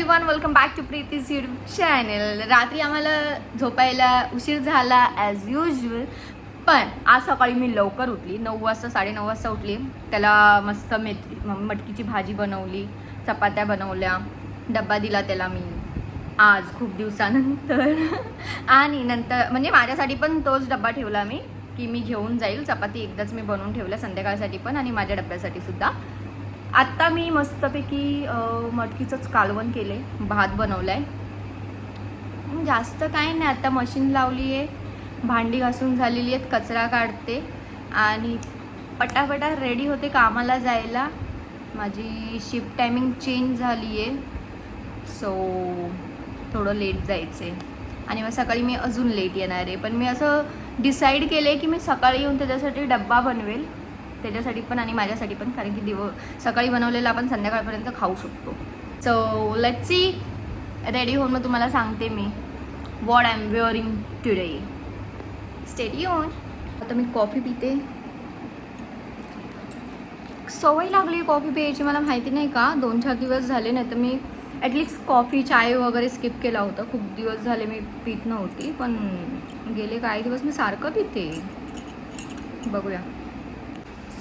Everyone, welcome back to Preeti's YouTube channel. रात्री आम्हाला झोपायला उशीर झाला ॲज युजल, पण आज सकाळी मी लवकर उठली. 9 वाजता 9:30 वाजता उठली. त्याला मस्त मटकीची भाजी बनवली, चपात्या बनवल्या, डब्बा दिला त्याला मी आज खूप दिवसानंतर. आणि नंतर म्हणजे माझ्यासाठी पण तोच डब्बा ठेवला मी की मी घेऊन जाईल. चपाती एकदाच मी बनवून ठेवल्या संध्याकाळसाठी पण आणि माझ्या डब्यासाठी सुद्धा. आत्ता मी मस्तपैकी मटकीचंच कालवण केले, भात बनवला आहे. जास्त काही नाही, आता मशीन लावली आहे, भांडी घासून झालेली आहेत, कचरा काढते आणि पटापटा रेडी होते कामाला जायला. माझी शिफ्ट टायमिंग चेंज झाली आहे, सो थोडं लेट जायचं आहे आणि मग सकाळी मी अजून लेट येणार आहे. पण मी असं डिसाईड केलं आहे की मी सकाळी येऊन त्याच्यासाठी डब्बा बनवेल, त्याच्यासाठी पण आणि माझ्यासाठी पण, कारण की सकाळी बनवलेलं आपण संध्याकाळपर्यंत खाऊ शकतो. So let's see. रेडी होऊन मग तुम्हाला सांगते मी what I am wearing today. Stay tuned. आता मी कॉफी पिते. सवय लागली कॉफी प्यायची, मला माहिती नाही का 2-4 दिवस झाले, नाही तर मी ॲटलिस्ट कॉफी चाय वगैरे स्किप केला होता. खूप दिवस झाले मी पित नव्हती, पण गेले काही दिवस मी सारखं पिते. बघूया.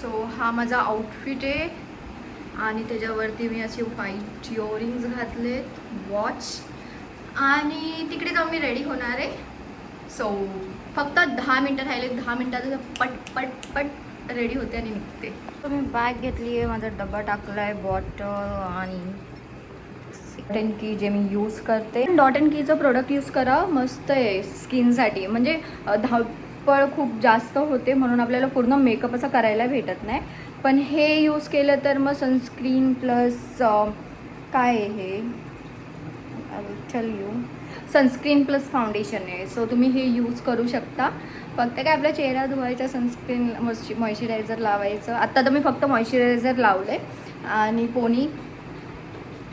सो हा माझा आउटफिट आहे आणि त्याच्यावरती मी असे व्हाईट इयरिंग्स घातलेत, वॉच, आणि तिकडे जाऊन मी रेडी होणार आहे. सो फक्त 10 मिनटं राहिले. 10 मिनटात पट पट पट रेडी होते आणि निघते. तर मी बॅग घेतली आहे, माझा डबा टाकला आहे, बॉटल आणि डॉट अँड की जे मी यूज करते. डॉट अँड कीचं प्रोडक्ट यूज करा, मस्त आहे स्किनसाठी. म्हणजे धावपळ खूप जास्त होते म्हणून आपल्याला पूर्ण मेकअप असं करायला भेटत नाही, पण हे यूज केलं तर मग सनस्क्रीन प्लस काय आहे हे, I will tell you, sunscreen plus foundation आहे. सो तुम्ही हे यूज करू शकता. फक्त काय आपला चेहरा धुवायचा, सनस्क्रीन मॉइश्चरायझर लावायचं. आत्ता तर मी फक्त मॉइश्चरायझर लावलं आहे आणि कोणी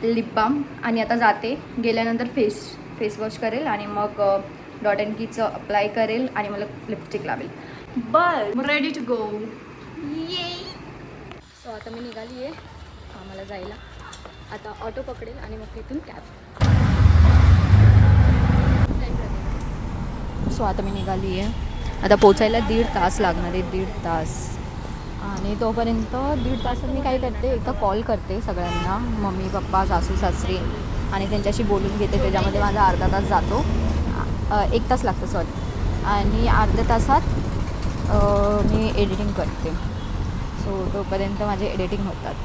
लिप बाम, आणि आता जाते, गेल्यानंतर फेस वॉश करेल आणि मग डॉट अँड कीचं अप्लाय करेल आणि मला लिपस्टिक लावेल. बस रेडी टू गो. ये. सो आता मी निघाली आहे कामाला जायला. आता ऑटो पकडेल आणि मग तिथून कॅब. सो आता मी निघाली आहे. आता पोचायला 1.5 तास लागणार आहे, 1.5 तास. आणि तोपर्यंत 1.5 तासात मी काय करते, एकदा कॉल करते सगळ्यांना, मम्मी पप्पा सासू सासरे, आणि त्यांच्याशी बोलून घेते. त्याच्यामध्ये माझा अर्धा तास जातो, 1 तास लागतं सॉरी, आणि अर्ध्या तासात मी एडिटिंग करते. सो तोपर्यंत माझे एडिटिंग होतात.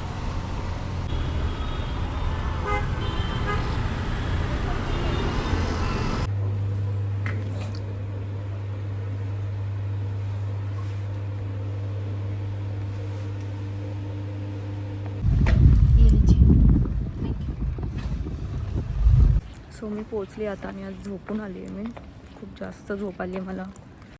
सो मी पोचली आता आणि आज झोपून आली आहे. मी खूप जास्त झोप आली आहे मला.